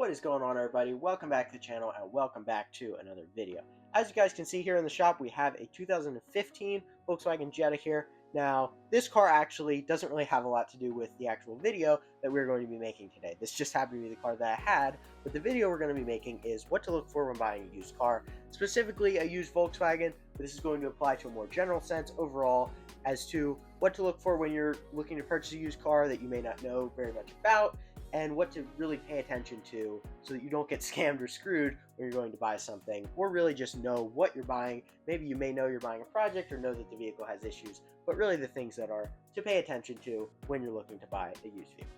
What is going on, everybody? Welcome back to the channel and welcome back to another video. As you guys can see here in the shop, we have a 2015 Volkswagen Jetta here. Now, this car actually doesn't really have a lot to do with the actual video that we're going to be making today. This just happened to be the car that I had, but the video we're going to be making is what to look for when buying a used car, specifically a used Volkswagen, but this is going to apply to a more general sense overall as to what to look for when you're looking to purchase a used car that you may not know very much about, and what to really pay attention to so that you don't get scammed or screwed when you're going to buy something, or really just know what you're buying. Maybe you may know you're buying a project or know that the vehicle has issues, but really the things that are to pay attention to when you're looking to buy a used vehicle.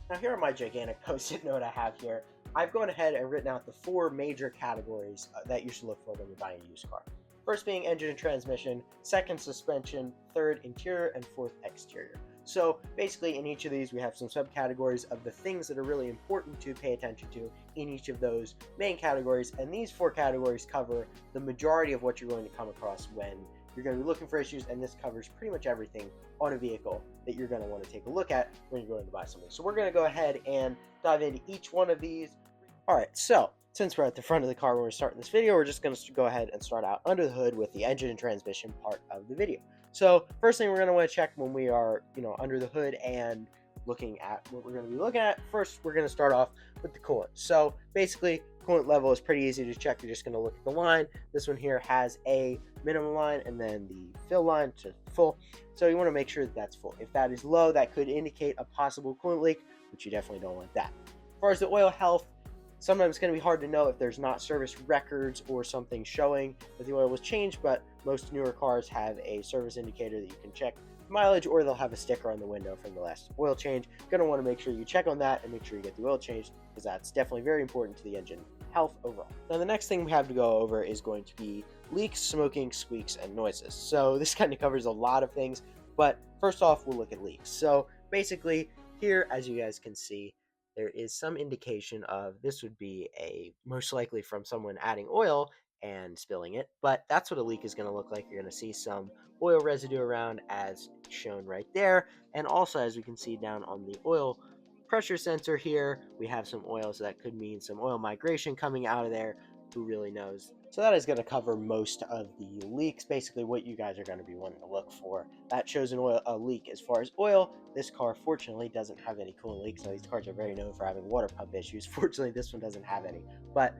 Now, here are my gigantic post-it note I have here. I've gone ahead and written out the four major categories that you should look for when you're buying a used car. First being engine and transmission, second suspension, third interior, and fourth exterior. So basically in each of these we have some subcategories of the things that are really important to pay attention to in each of those main categories, and these four categories cover the majority of what you're going to come across when you're going to be looking for issues, and this covers pretty much everything on a vehicle that you're going to want to take a look at when you're going to buy something. So we're going to go ahead and dive into each one of these. Alright, so since we're at the front of the car when we're starting this video, we're just going to go ahead and start out under the hood with the engine and transmission part of the video. So first thing we're going to want to check when we are, under the hood and looking at what we're going to be looking at, first we're going to start off with the coolant. So basically, coolant level is pretty easy to check. You're just going to look at the line. This one here has a minimum line and then the fill line to full. So you want to make sure that that's full. If that is low, that could indicate a possible coolant leak, which you definitely don't want that. As far as the oil health, sometimes it's going to be hard to know if there's not service records or something showing that the oil was changed, but most newer cars have a service indicator that you can check mileage, or they'll have a sticker on the window from the last oil change. You're going to want to make sure you check on that and make sure you get the oil changed, because that's definitely very important to the engine health overall. Now, the next thing we have to go over is going to be leaks, smoking, squeaks, and noises. So this kind of covers a lot of things, but first off, we'll look at leaks. So basically here, as you guys can see, there is some indication of this would be most likely from someone adding oil and spilling it, but that's what a leak is going to look like. You're going to see some oil residue around as shown right there, and also as we can see down on the oil pressure sensor here, we have some oil, so that could mean some oil migration coming out of there. Who really knows? So that is going to cover most of the leaks, basically what you guys are going to be wanting to look for. That shows a leak. As far as oil, this car fortunately doesn't have any coolant leaks. Now, these cars are very known for having water pump issues. Fortunately, this one doesn't have any. But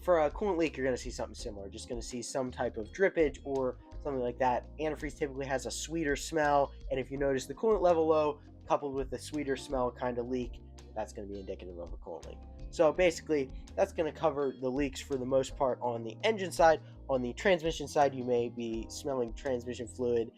for a coolant leak, you're going to see something similar. Just going to see some type of drippage or something like that. Antifreeze typically has a sweeter smell, and if you notice the coolant level low, coupled with the sweeter smell kind of leak, that's going to be indicative of a coolant leak. So basically, that's going to cover the leaks for the most part on the engine side. On the transmission side, you may be smelling transmission fluid.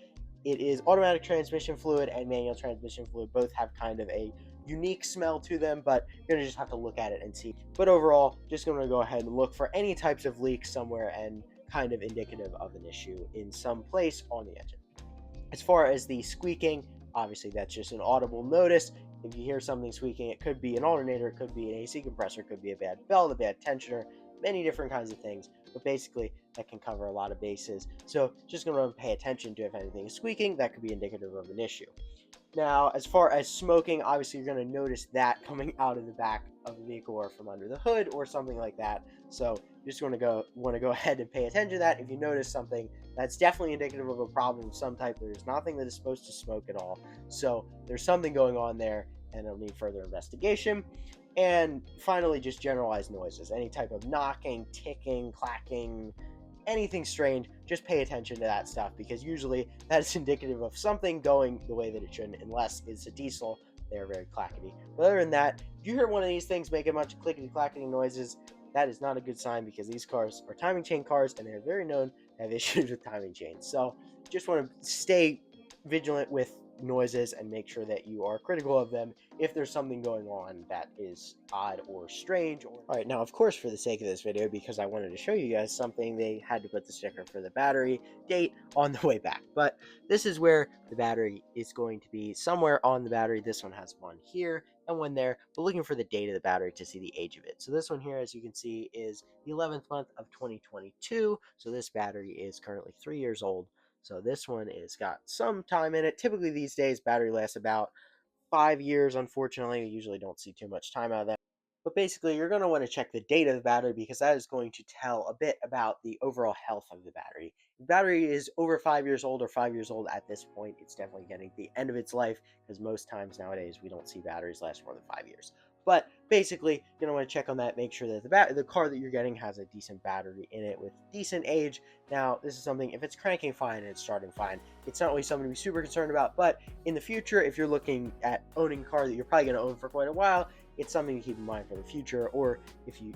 It is automatic transmission fluid and manual transmission fluid. Both have kind of a unique smell to them, but you're going to just have to look at it and see. But overall, just going to go ahead and look for any types of leaks somewhere and kind of indicative of an issue in some place on the engine. As far as the squeaking, obviously that's just an audible notice. If you hear something squeaking, it could be an alternator, it could be an AC compressor, it could be a bad belt, a bad tensioner, many different kinds of things. But basically, that can cover a lot of bases. So just going to pay attention to if anything is squeaking, that could be indicative of an issue. Now, as far as smoking, obviously you're going to notice that coming out of the back of the vehicle or from under the hood or something like that. So you just want to go ahead and pay attention to that. If you notice something, that's definitely indicative of a problem of some type. There's nothing that is supposed to smoke at all. So there's something going on there, and it'll need further investigation. And finally, just generalized noises. Any type of knocking, ticking, clacking, anything strange, just pay attention to that stuff, because usually that is indicative of something going the way that it shouldn't, unless it's a diesel. They're very clackety. But other than that, if you hear one of these things make a bunch of clickety clackety noises, that is not a good sign, because these cars are timing chain cars and they're very known to have issues with timing chains. So just want to stay vigilant with noises and make sure that you are critical of them if there's something going on that is odd or strange. All right, now of course, for the sake of this video, because I wanted to show you guys something, they had to put the sticker for the battery date on the way back. But this is where the battery is going to be, somewhere on the battery. This one has one here and one there, but looking for the date of the battery to see the age of it. So this one here, as you can see, is the 11th month of 2022. So this battery is currently 3 years old. So this one has got some time in it. Typically these days, battery lasts about 5 years. Unfortunately, we usually don't see too much time out of that. But basically, you're going to want to check the date of the battery because that is going to tell a bit about the overall health of the battery. If the battery is over 5 years old or 5 years old at this point, it's definitely getting the end of its life, because most times nowadays we don't see batteries last more than 5 years. But basically, you're going to want to check on that, make sure that the car that you're getting has a decent battery in it with decent age. Now, this is something, if it's cranking fine and it's starting fine, it's not really something to be super concerned about. But in the future, if you're looking at owning a car that you're probably going to own for quite a while, it's something to keep in mind for the future. Or if you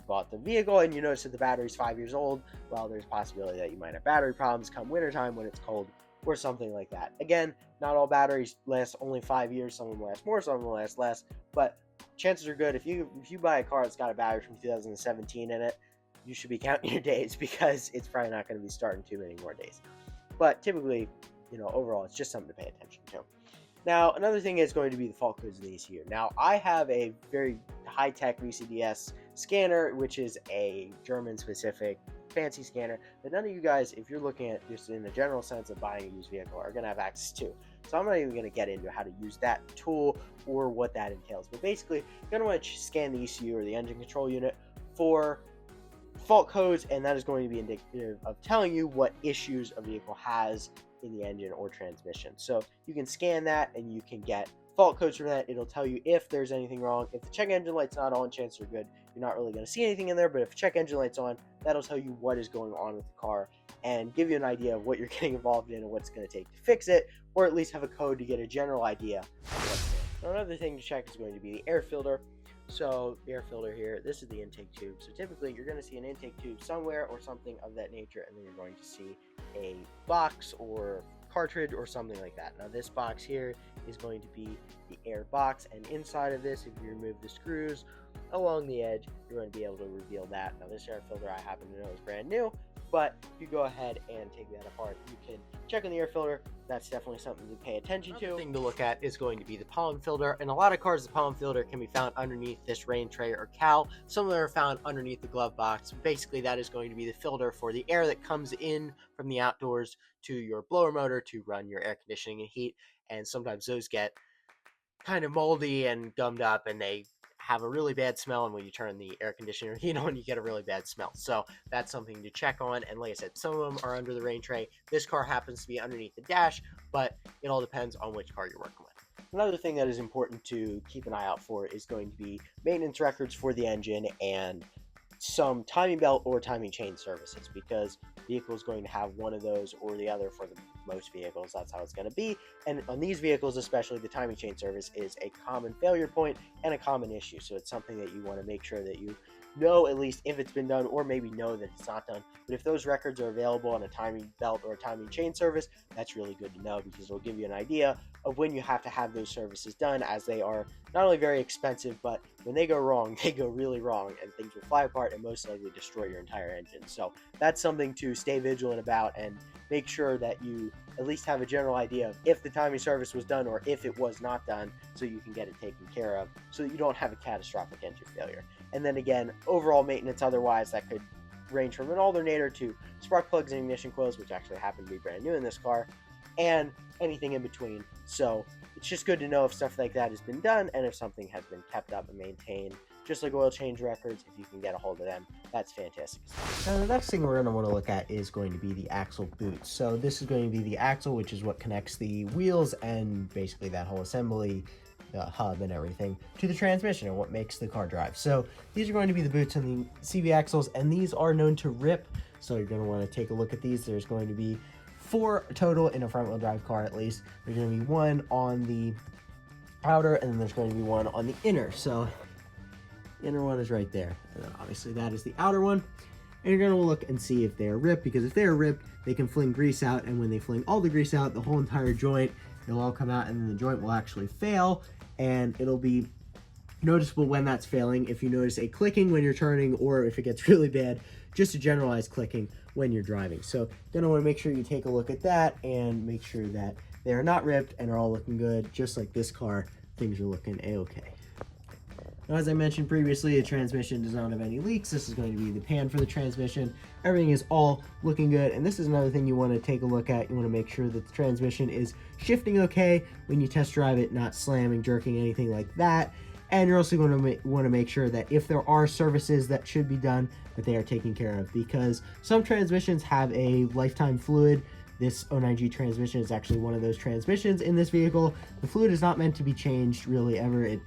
bought the vehicle and you notice that the battery's 5 years old, well, there's a possibility that you might have battery problems come wintertime when it's cold or something like that. Again, not all batteries last only 5 years. Some of them last more, some of them last less. But chances are good, if you buy a car that's got a battery from 2017 in it, you should be counting your days, because it's probably not going to be starting too many more days. But typically, overall, it's just something to pay attention to. Now, another thing is going to be the fault codes in the ECU. Now, I have a very high-tech VCDS scanner, which is a German-specific fancy scanner that none of you guys, if you're looking at just in the general sense of buying a used vehicle, are going to have access to. So I'm not even going to get into how to use that tool or what that entails. But basically, you're going to want to scan the ECU, or the engine control unit, for fault codes, and that is going to be indicative of telling you what issues a vehicle has in the engine or transmission. So you can scan that and you can get fault codes from that. It'll tell you if there's anything wrong. If the check engine light's not on, chances are good you're not really going to see anything in there. But if check engine light's on, that'll tell you what is going on with the car and give you an idea of what you're getting involved in and what's going to take to fix it, or at least have a code to get a general idea of what's there. Now, another thing to check is going to be the air filter. So the air filter here, this is the intake tube. So typically you're going to see an intake tube somewhere or something of that nature, and then you're going to see a box or cartridge or something like that. Now this box here is going to be the air box, and inside of this, if you remove the screws along the edge, you're going to be able to reveal that. Now this air filter, I happen to know, is brand new, but if you go ahead and take that apart, you can check on the air filter. That's definitely something to pay attention to. Another thing to look at is going to be the pollen filter. In a lot of cars, the pollen filter can be found underneath this rain tray or cowl. Some of them are found underneath the glove box. Basically, that is going to be the filter for the air that comes in from the outdoors to your blower motor to run your air conditioning and heat. And sometimes those get kind of moldy and gummed up, and they have a really bad smell, and when you turn the air conditioner heat on, you get a really bad smell. So that's something to check on. And like I said, some of them are under the rain tray. This car happens to be underneath the dash, but it all depends on which car you're working with. Another thing that is important to keep an eye out for is going to be maintenance records for the engine and some timing belt or timing chain services, because the vehicle is going to have one of those or the other for most vehicles. That's how it's going to be. And on these vehicles especially, the timing chain service is a common failure point and a common issue. So it's something that you want to make sure that you know at least if it's been done, or maybe know that it's not done. But if those records are available on a timing belt or a timing chain service, that's really good to know, because it'll give you an idea of when you have to have those services done, as they are not only very expensive, but when they go wrong, they go really wrong, and things will fly apart and most likely destroy your entire engine. So that's something to stay vigilant about, and make sure that you at least have a general idea of if the timing service was done or if it was not done, so you can get it taken care of, so that you don't have a catastrophic engine failure. And then again, overall maintenance otherwise, that could range from an alternator to spark plugs and ignition coils, which actually happen to be brand new in this car, and anything in between. So it's just good to know if stuff like that has been done, and if something has been kept up and maintained. Just like oil change records, if you can get a hold of them, that's fantastic. Now, the next thing we're going to want to look at is going to be the axle boot. So this is going to be the axle, which is what connects the wheels and basically that whole assembly, the hub and everything, to the transmission and what makes the car drive. So these are going to be the boots on the CV axles, and these are known to rip. So you're going to want to take a look at these. There's going to be 4 total in a front-wheel drive car at least. There's going to be 1 on the outer, and then there's going to be 1 on the inner. So the inner one is right there. And then obviously that is the outer one. And you're going to look and see if they're ripped, because if they're ripped, they can fling grease out, and when they fling all the grease out, the whole entire joint, it'll all come out, and then the joint will actually fail, and it'll be noticeable when that's failing. If you notice a clicking when you're turning, or if it gets really bad, just a generalized clicking when you're driving. So you're going to want to make sure you take a look at that and make sure that they are not ripped and are all looking good. Just like this car, things are looking a-okay. Now, as I mentioned previously, the transmission does not have any leaks. This is going to be the pan for the transmission. Everything is all looking good, and this is another thing you want to take a look at. You want to make sure that the transmission is shifting okay when you test drive it, not slamming, jerking, anything like that. And you're also going to want to make sure that if there are services that should be done, that they are taken care of, because some transmissions have a lifetime fluid. This 09G transmission is actually one of those transmissions in this vehicle. The fluid is not meant to be changed really ever.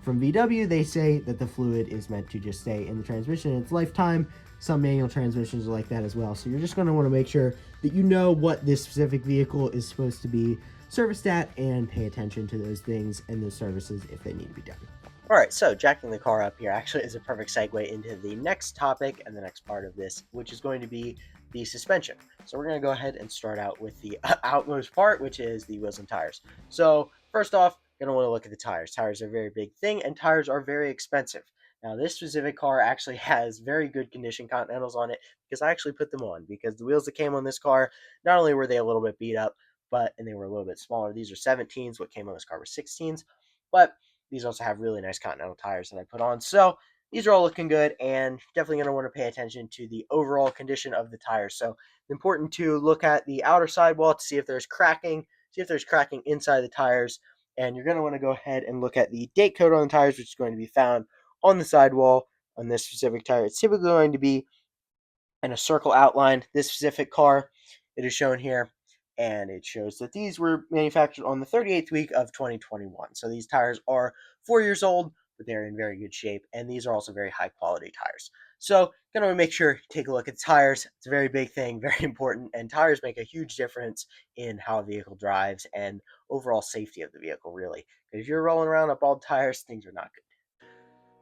From VW, they say that the fluid is meant to just stay in the transmission in its lifetime. Some manual transmissions are like that as well. So you're just going to want to make sure that you know what this specific vehicle is supposed to be serviced at and pay attention to those things and those services if they need to be done. All right, so jacking the car up here actually is a perfect segue into the next topic and the next part of this, which is going to be the suspension. So we're going to go ahead and start out with the outmost part, which is the wheels and tires. So first off, you're going to want to look at the tires. Tires are a very big thing, and tires are very expensive. Now, this specific car actually has very good condition Continentals on it because I actually put them on, because the wheels that came on this car, not only were they a little bit beat up, and they were a little bit smaller. These are 17s. What came on this car was 16s. But these also have really nice Continental tires that I put on. So these are all looking good, and definitely going to want to pay attention to the overall condition of the tires. So it's important to look at the outer sidewall to see if there's cracking, inside the tires. And you're going to want to go ahead and look at the date code on the tires, which is going to be found on the sidewall on this specific tire. It's typically going to be in a circle outline. This specific car, it is shown here, and it shows that these were manufactured on the 38th week of 2021. So these tires are 4 years old, but they're in very good shape, and these are also very high quality tires. So gonna make sure you take a look at the tires. It's a very big thing, very important, and tires make a huge difference in how a vehicle drives and overall safety of the vehicle, really. If you're rolling around up bald tires, things are not good.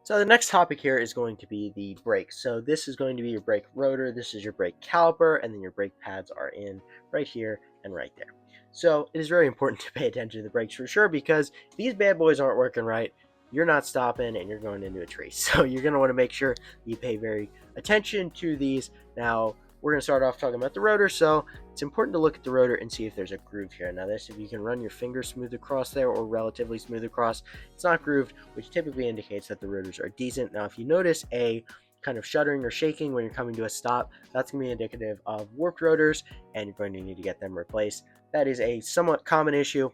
So the next topic here is going to be the brakes. So this is going to be your brake rotor, this is your brake caliper, and then your brake pads are in right here and right there. So it is very important to pay attention to the brakes for sure, because these bad boys aren't working right, you're not stopping and you're going into a tree. So you're going to want to make sure you pay very attention to these. Now, we're going to start off talking about the rotor. So it's important to look at the rotor and see if there's a groove here. Now this, if you can run your finger smooth across there or relatively smooth across, it's not grooved, which typically indicates that the rotors are decent. Now if you notice a kind of shuddering or shaking when you're coming to a stop, that's going to be indicative of warped rotors, and you're going to need to get them replaced. That is a somewhat common issue.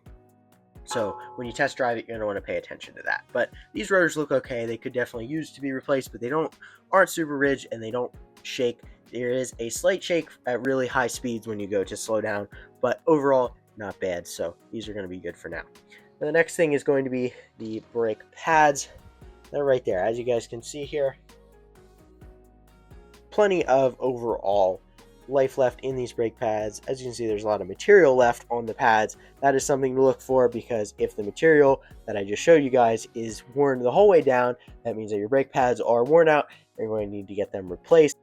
So when you test drive it, you're going to want to pay attention to that. But these rotors look okay. They could definitely use to be replaced, but they aren't super rigid and they don't shake. There is a slight shake at really high speeds when you go to slow down, but overall not bad. So these are going to be good for now. Now the next thing is going to be the brake pads. They're right there, as you guys can see here. Plenty of overall life left in these brake pads. As you can see, there's a lot of material left on the pads. That is something to look for, because if the material that I just showed you guys is worn the whole way down, that means that your brake pads are worn out. You're going to need to get them replaced.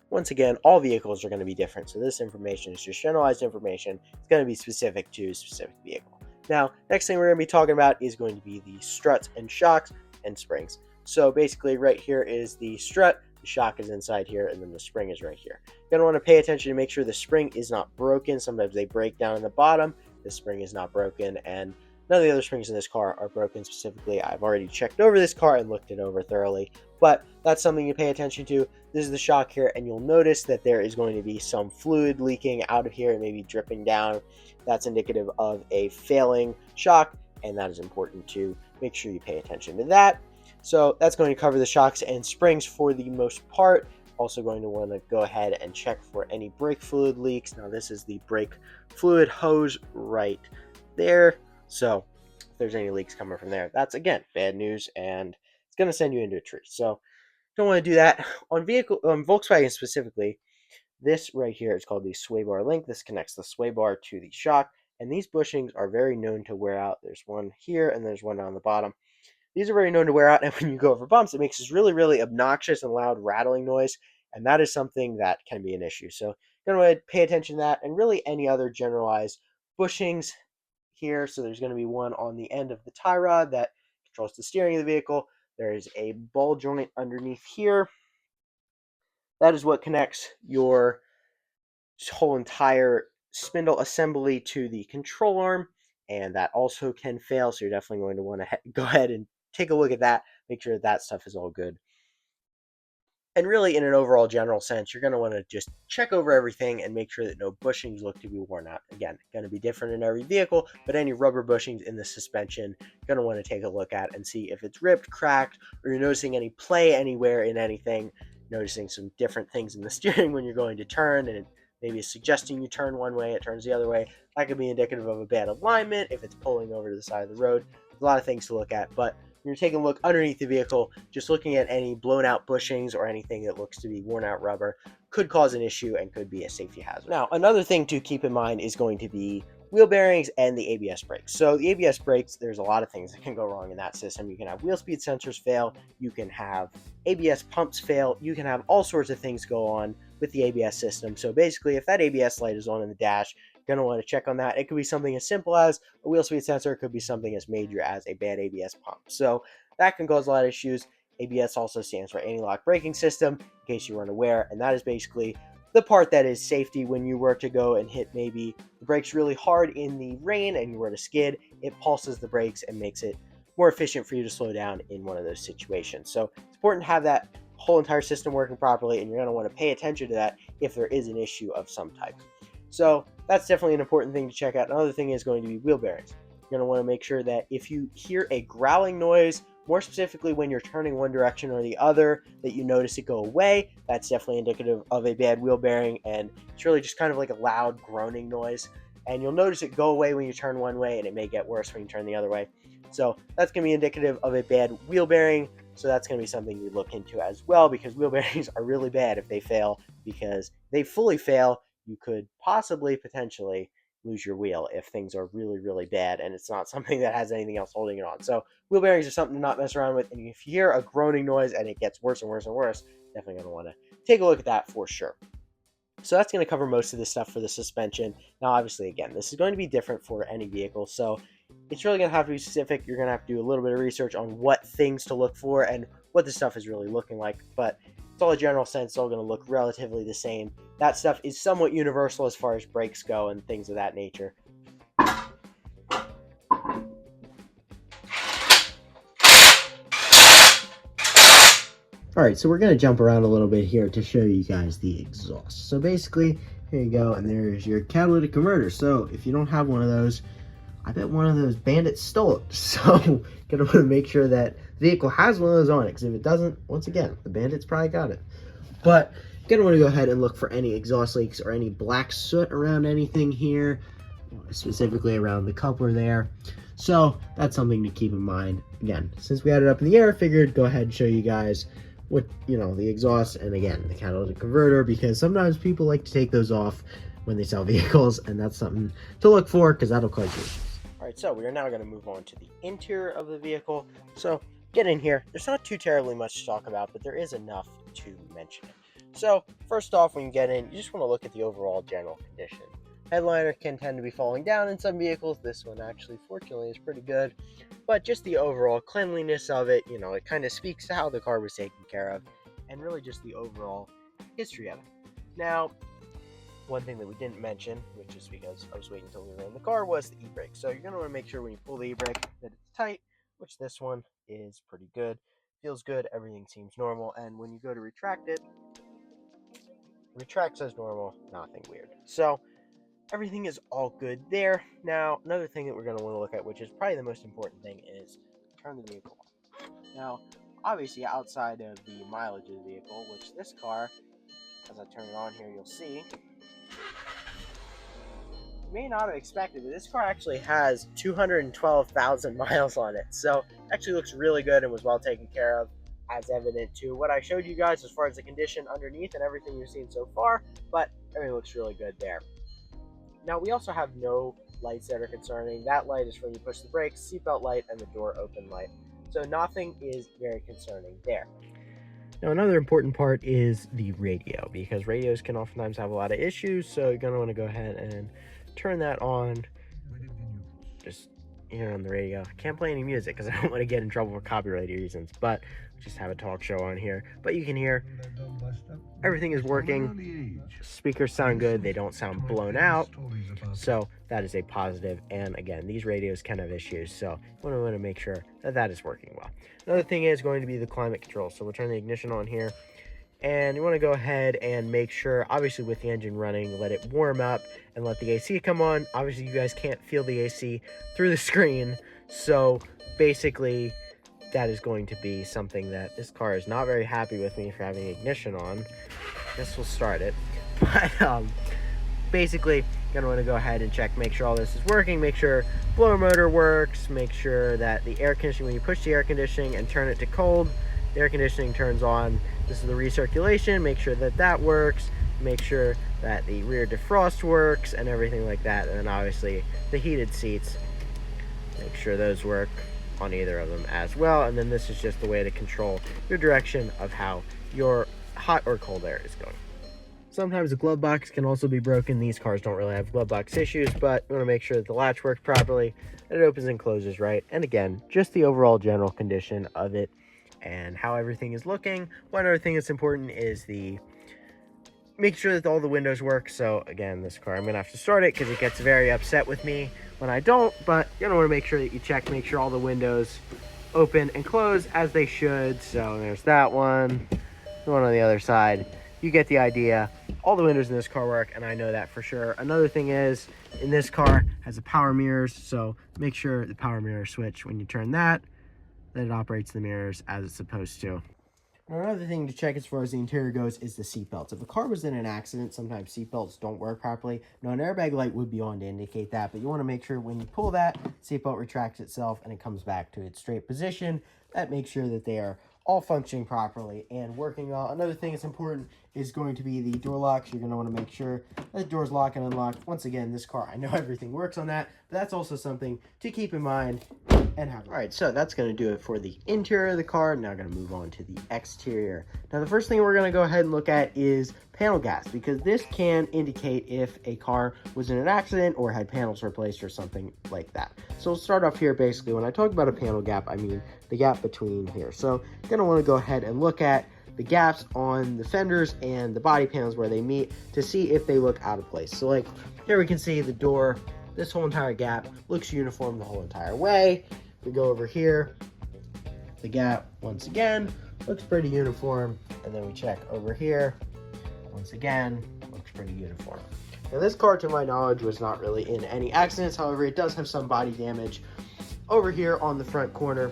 Once again, all vehicles are going to be different, so this information is just generalized information. It's going to be specific to a specific vehicle. Now, next thing we're going to be talking about is going to be the struts and shocks and springs. So basically right here is the strut, the shock is inside here, and then the spring is right here. You're going to want to pay attention to make sure the spring is not broken. Sometimes they break down in the bottom. The spring is not broken, and none of the other springs in this car are broken specifically. I've already checked over this car and looked it over thoroughly, but that's something you pay attention to. This is the shock here, and you'll notice that there is going to be some fluid leaking out of here and maybe dripping down. That's indicative of a failing shock, and that is important to make sure you pay attention to that. So that's going to cover the shocks and springs for the most part. Also going to want to go ahead and check for any brake fluid leaks. Now this is the brake fluid hose right there. So if there's any leaks coming from there, that's again bad news, and it's going to send you into a tree. So don't want to do that. On Volkswagen specifically, this right here is called the sway bar link. This connects the sway bar to the shock, and these bushings are very known to wear out. There's one here and there's one on the bottom. These are very known to wear out, and when you go over bumps, it makes this really, really obnoxious and loud rattling noise, and that is something that can be an issue. So you're going to pay attention to that, and really any other generalized bushings here. So there's going to be one on the end of the tie rod that controls the steering of the vehicle. There's a ball joint underneath here. That is what connects your whole entire spindle assembly to the control arm, and that also can fail. So you're definitely going to want to go ahead and take a look at that, make sure that stuff is all good. And really, in an overall general sense, you're going to want to just check over everything and make sure that no bushings look to be worn out. Again, going to be different in every vehicle, but any rubber bushings in the suspension, you're going to want to take a look at and see if it's ripped, cracked, or you're noticing any play anywhere in anything, noticing some different things in the steering when you're going to turn, and maybe it's suggesting you turn one way, it turns the other way. That could be indicative of a bad alignment if it's pulling over to the side of the road. There's a lot of things to look at, but when you're taking a look underneath the vehicle, just looking at any blown out bushings or anything that looks to be worn out rubber could cause an issue and could be a safety hazard. Now, another thing to keep in mind is going to be wheel bearings and the ABS brakes. So the ABS brakes, there's a lot of things that can go wrong in that system. You can have wheel speed sensors fail, you can have ABS pumps fail, you can have all sorts of things go on with the ABS system. So basically, if that ABS light is on in the dash, you're going to want to check on that. It could be something as simple as a wheel speed sensor, it could be something as major as a bad ABS pump. So that can cause a lot of issues. ABS also stands for anti-lock braking system, in case you weren't aware, and that is basically the part that is safety when you were to go and hit maybe the brakes really hard in the rain and you were to skid. It pulses the brakes and makes it more efficient for you to slow down in one of those situations. So it's important to have that whole entire system working properly, and you're going to want to pay attention to that if there is an issue of some type. So that's definitely an important thing to check out. Another thing is going to be wheel bearings. You're going to want to make sure that if you hear a growling noise, more specifically when you're turning one direction or the other, that you notice it go away. That's definitely indicative of a bad wheel bearing, and it's really just kind of like a loud groaning noise. And you'll notice it go away when you turn one way, and it may get worse when you turn the other way. So that's going to be indicative of a bad wheel bearing. So that's going to be something you look into as well, because wheel bearings are really bad if they fail, because if they fully fail, you could possibly, potentially lose your wheel if things are really, really bad and it's not something that has anything else holding it on. So wheel bearings are something to not mess around with. And if you hear a groaning noise and it gets worse and worse and worse, definitely going to want to take a look at that for sure. So that's going to cover most of this stuff for the suspension. Now, obviously, again, this is going to be different for any vehicle. So it's really going to have to be specific. You're going to have to do a little bit of research on what things to look for and what the stuff is really looking like. But it's all a general sense. It's all going to look relatively the same. That stuff is somewhat universal as far as brakes go and things of that nature. Alright, so we're going to jump around a little bit here to show you guys the exhaust. So basically, here you go, and there's your catalytic converter. So if you don't have one of those, I bet one of those bandits stole it. So you're going to want to make sure that the vehicle has one of those on it, because if it doesn't, once again, the bandits probably got it. But you're going to want to go ahead and look for any exhaust leaks or any black soot around anything here, specifically around the coupler there. So that's something to keep in mind. Again, since we had it up in the air, I figured go ahead and show you guys what, the exhaust and again the catalytic converter, because sometimes people like to take those off when they sell vehicles, and that's something to look for because that'll cause you issues. All right, so we are now going to move on to the interior of the vehicle. So get in here. There's not too terribly much to talk about, but there is enough to mention it. So first off, when you get in, you just want to look at the overall general condition. Headliner can tend to be falling down in some vehicles. This one actually, fortunately, is pretty good. But just the overall cleanliness of it, it kind of speaks to how the car was taken care of, and really just the overall history of it. Now, one thing that we didn't mention, which is because I was waiting until we were in the car, was the e-brake. So you're going to want to make sure when you pull the e-brake that it's tight, which this one is pretty good. Feels good, everything seems normal, and when you go to retract it, retracts as normal, nothing weird. So everything is all good there. Now, another thing that we're going to want to look at, which is probably the most important thing, is turn the vehicle on. Now, obviously, outside of the mileage of the vehicle, which this car, as I turn it on here, you'll see, you may not have expected it. This car actually has 212,000 miles on it. So, it actually looks really good and was well taken care of, as evident to what I showed you guys as far as the condition underneath and everything you've seen so far, but everything looks really good there. Now, we also have no lights that are concerning. That light is when you push the brakes, seatbelt light, and the door open light. So nothing is very concerning there. Now, another important part is the radio, because radios can oftentimes have a lot of issues, so you're going to want to go ahead and turn that on. Just here on the radio. I can't play any music because I don't want to get in trouble for copyright reasons, but just have a talk show on here. But you can hear everything is working. Speakers sound good. They don't sound blown out. So that is a positive. And again, these radios can have issues. So you want to make sure that that is working well. Another thing is going to be the climate control. So we'll turn the ignition on here. And you want to go ahead and make sure, obviously with the engine running, let it warm up and let the AC come on. Obviously you guys can't feel the AC through the screen, so basically that is going to be something that this car is not very happy with me for having ignition on. I guess we'll start it. But basically you're going to want to go ahead and check, make sure all this is working, make sure blower motor works, make sure that the air conditioning, when you push the air conditioning and turn it to cold, the air conditioning turns on. This is the recirculation, make sure that that works, make sure that the rear defrost works and everything like that. And then obviously the heated seats, make sure those work on either of them as well. And then this is just the way to control your direction of how your hot or cold air is going. Sometimes the glove box can also be broken. These cars don't really have glove box issues, but you want to make sure that the latch works properly, that it opens and closes right. And again, just the overall general condition of it and how everything is looking. One other thing that's important is make sure that all the windows work. So again, this car, I'm gonna have to start it because it gets very upset with me when I don't, but you don't want to make sure that you check, make sure all the windows open and close as they should. So there's that one on the other side. You get the idea. All the windows in this car work, and I know that for sure. Another thing is, in this car has the power mirrors, so make sure the power mirror switch, when you turn that it operates the mirrors as it's supposed to. Another thing to check as far as the interior goes is the seat belts. If a car was in an accident, sometimes seat belts don't work properly. Now, an airbag light would be on to indicate that, but you want to make sure when you pull that, seat belt retracts itself and it comes back to its straight position. That makes sure that they are all functioning properly and working well. Another thing that's important is going to be the door locks. You're going to want to make sure that the doors lock and unlock. Once again, this car, I know everything works on that, but that's also something to keep in mind and have. All right, so that's going to do it for the interior of the car. Now I'm going to move on to the exterior. Now, the first thing we're going to go ahead and look at is panel gaps, because this can indicate if a car was in an accident or had panels replaced or something like that. So we'll start off here. Basically, when I talk about a panel gap, I mean the gap between here. So you're going to want to go ahead and look at the gaps on the fenders and the body panels where they meet to see if they look out of place. So like here we can see the door, this whole entire gap looks uniform the whole entire way. We go over here, the gap once again looks pretty uniform, and then we check over here, once again looks pretty uniform. Now this car, to my knowledge, was not really in any accidents. However, it does have some body damage over here on the front corner.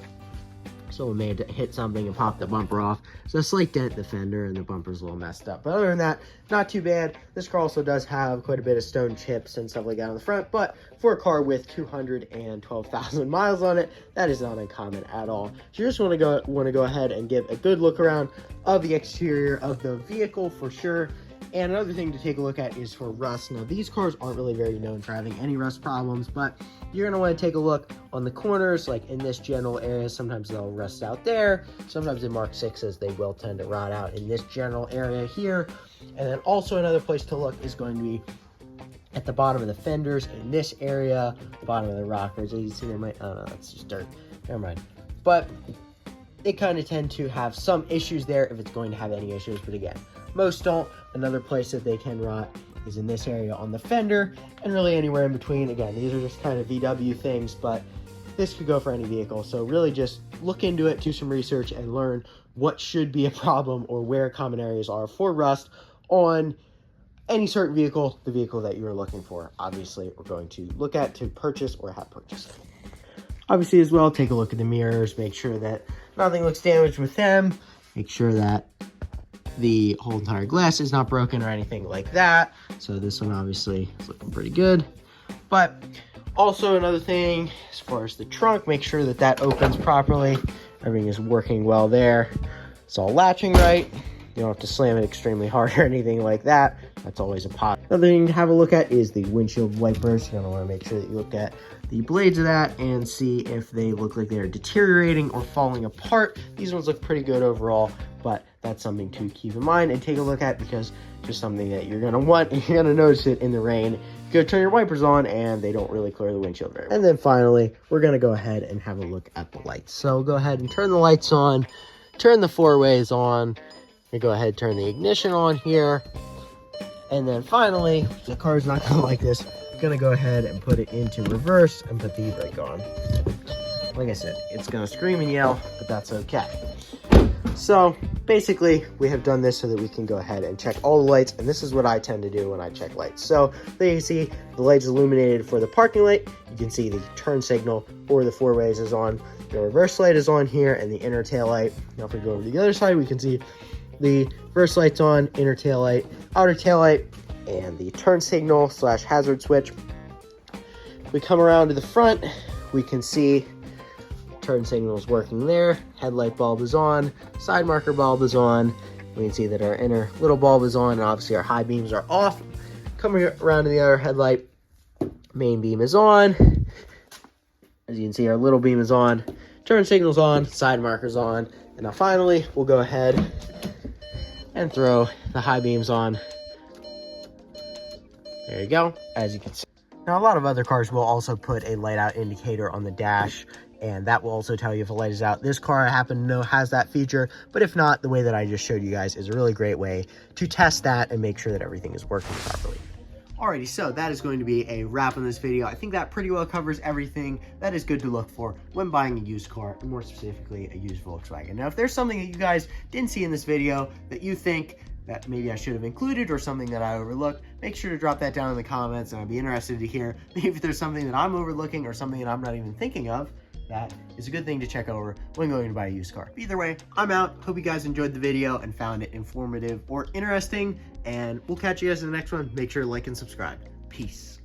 Someone may have hit something and popped the bumper off. So a slight dent in the fender and the bumper's a little messed up. But other than that, not too bad. This car also does have quite a bit of stone chips and stuff like that on the front. But for a car with 212,000 miles on it, that is not uncommon at all. So you just want to go ahead and give a good look around of the exterior of the vehicle for sure. And another thing to take a look at is for rust. Now, these cars aren't really very known for having any rust problems, but you're going to want to take a look on the corners, like in this general area. Sometimes they'll rust out there. Sometimes in Mark 6s, they will tend to rot out in this general area here. And then also another place to look is going to be at the bottom of the fenders in this area, the bottom of the rockers. As you see, there might, oh no, that's just dirt. Never mind. But they kind of tend to have some issues there if it's going to have any issues. But again, most don't. Another place that they can rot is in this area on the fender and really anywhere in between. Again, these are just kind of VW things, but this could go for any vehicle. So really just look into it, do some research, and learn what should be a problem or where common areas are for rust on any certain vehicle, the vehicle that you're looking for. Obviously, we're going to look at to purchase or have purchased. Obviously as well, take a look at the mirrors, make sure that nothing looks damaged with them, make sure that the whole entire glass is not broken or anything like that. So this one obviously is looking pretty good. But also another thing, as far as the trunk, make sure that that opens properly. Everything is working well there. It's all latching right. You don't have to slam it extremely hard or anything like that. That's always a pot. Another thing to have a look at is the windshield wipers. You're gonna wanna make sure that you look at the blades of that and see if they look like they're deteriorating or falling apart. These ones look pretty good overall, but that's something to keep in mind and take a look at, because it's just something that you're gonna want, and you're gonna notice it in the rain. You go turn your wipers on and they don't really clear the windshield very well. And then finally, we're gonna go ahead and have a look at the lights. So go ahead and turn the lights on, turn the four ways on, and go ahead and turn the ignition on here. And then finally, the car's not gonna like this, I'm gonna go ahead and put it into reverse and put the e-brake on. Like I said, it's gonna scream and yell, but that's okay. So basically, we have done this so that we can go ahead and check all the lights, and this is what I tend to do when I check lights. So there you see the lights illuminated for the parking light. You can see the turn signal for the 4 ways is on. The reverse light is on here, and the inner tail light. Now if we go over to the other side, we can see the reverse light's on, inner tail light, outer tail light, and the turn signal / hazard switch. We come around to the front, we can see turn signal is working there, headlight bulb is on, side marker bulb is on. We can see that our inner little bulb is on, and obviously our high beams are off. Coming around to the other headlight, main beam is on. As you can see, our little beam is on, turn signal's on, side marker's on, and now finally we'll go ahead and throw the high beams on. There you go, as you can see. Now a lot of other cars will also put a light out indicator on the dash, and that will also tell you if a light is out. This car, I happen to know, has that feature, but if not, the way that I just showed you guys is a really great way to test that and make sure that everything is working properly. Alrighty, so that is going to be a wrap on this video. I think that pretty well covers everything that is good to look for when buying a used car, and more specifically, a used Volkswagen. Now, if there's something that you guys didn't see in this video that you think that maybe I should have included or something that I overlooked, make sure to drop that down in the comments, and I'd be interested to hear maybe if there's something that I'm overlooking or something that I'm not even thinking of. That is a good thing to check over when going to buy a used car. Either way, I'm out. Hope you guys enjoyed the video and found it informative or interesting, and we'll catch you guys in the next one. Make sure to like and subscribe. Peace.